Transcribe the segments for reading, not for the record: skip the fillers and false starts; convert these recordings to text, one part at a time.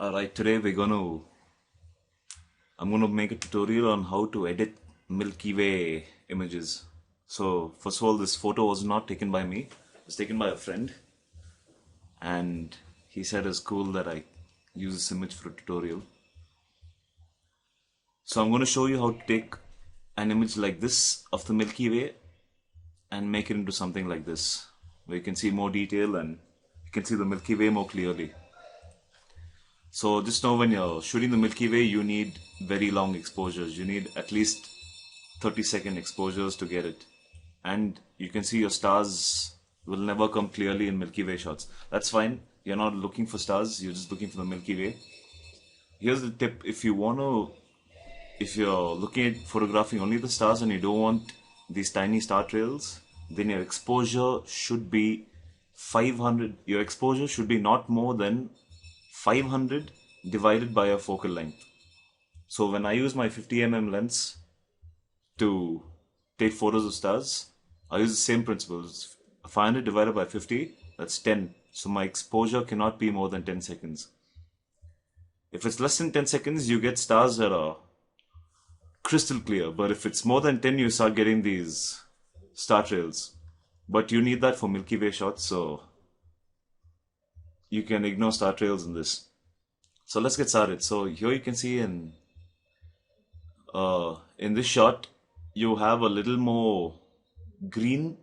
Alright, today I'm gonna make a tutorial on how to edit Milky Way images. So first of all, this photo was not taken by me. It was taken by a friend, and he said it's cool that I use this image for a tutorial. So I'm gonna show you how to take an image like this of the Milky Way and make it into something like this, where you can see more detail and you can see the Milky Way more clearly. So just know when you're shooting the Milky Way, you need very long exposures. You need at least 30-second exposures to get it. And you can see your stars will never come clearly in Milky Way shots. That's fine. You're not looking for stars. You're just looking for the Milky Way. Here's the tip. If you're looking at photographing only the stars and you don't want these tiny star trails, then your exposure should be 500. Your exposure should be not more than 500 divided by a focal length. So when I use my 50mm lens to take photos of stars, I use the same principles. 500 divided by 50, that's 10. So my exposure cannot be more than 10 seconds. If it's less than 10 seconds, you get stars that are crystal clear. But if it's more than 10, you start getting these star trails. But you need that for Milky Way shots, so you can ignore star trails in this. So let's get started. So here you can see in this shot, you have a little more green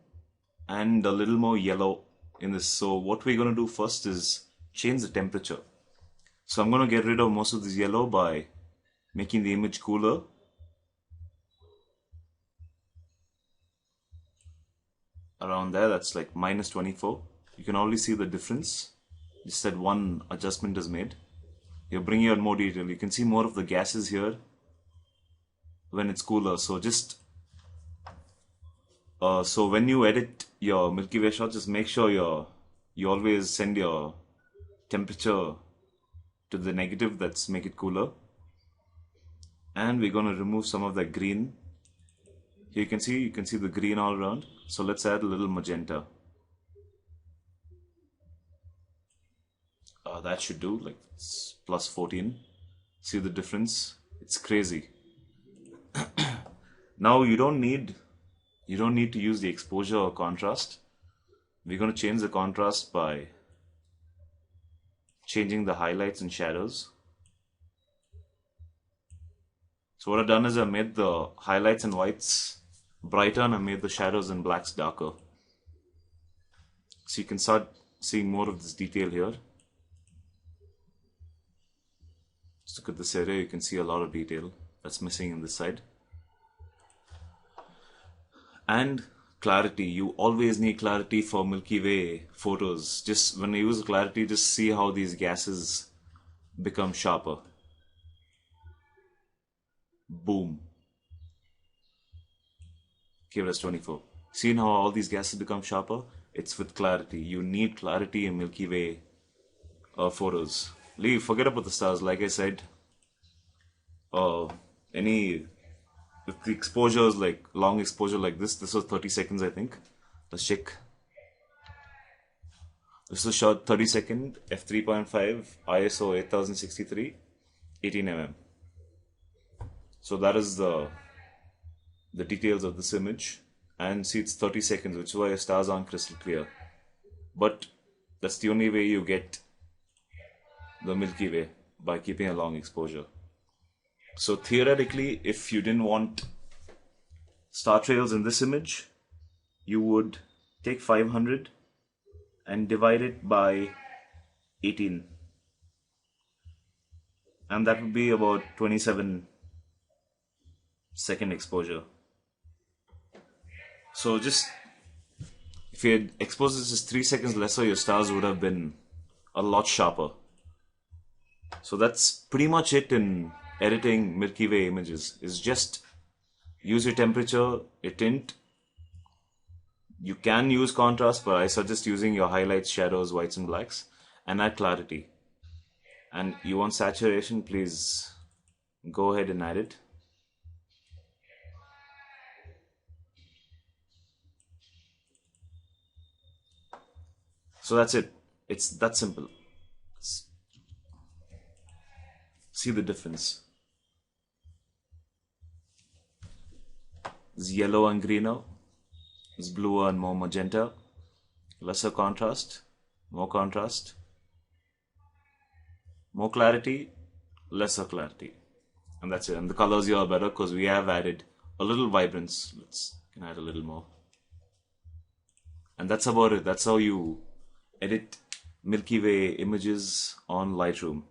and a little more yellow in this. So what we're going to do first is change the temperature. So I'm going to get rid of most of this yellow by making the image cooler. Around there, that's like -24. You can already see the difference. Just that one adjustment is made. You're bringing out more detail. You can see more of the gases here when it's cooler. So so when you edit your Milky Way shot, just make sure you always send your temperature to the negative. That's make it cooler. And we're going to remove some of that green. Here you can see the green all around. So let's add a little magenta. That should do, like it's +14. See the difference? It's crazy. Now you don't need to use the exposure or contrast. We're going to change the contrast by changing the highlights and shadows. So what I've done is I made the highlights and whites brighter and I made the shadows and blacks darker. So you can start seeing more of this detail here. Just look at this area, you can see a lot of detail that's missing in this side. And clarity. You always need clarity for Milky Way photos. Just when you use clarity, just see how these gases become sharper. Boom. Okay, that's 24. See how all these gases become sharper? It's with clarity. You need clarity in Milky Way photos. Forget about the stars. Like I said, if the exposure is like long exposure like this was 30 seconds, I think. Let's check. This is shot 30 second, f3.5, ISO 8063, 18mm. So that is the details of this image. And see, it's 30 seconds, which is why your stars aren't crystal clear. But that's the only way you get the Milky Way, by keeping a long exposure. So theoretically, if you didn't want star trails in this image, you would take 500 and divide it by 18, and that would be about 27-second exposure. So just if you had exposed this just 3 seconds lesser, your stars would have been a lot sharper. So that's pretty much it in editing Milky Way images. Is just use your temperature, your tint. You can use contrast, but I suggest using your highlights, shadows, whites and blacks, and add clarity. And you want saturation, please go ahead and add it. So that's it. It's that simple. See the difference. It's yellow and greener. It's bluer and more magenta. Lesser contrast, more contrast. More clarity, lesser clarity. And that's it. And the colors here are better because we have added a little vibrance. Can add a little more. And that's about it. That's how you edit Milky Way images on Lightroom.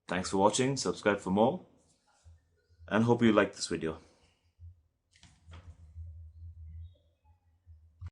Thanks for watching. Subscribe for more. And hope you like this video.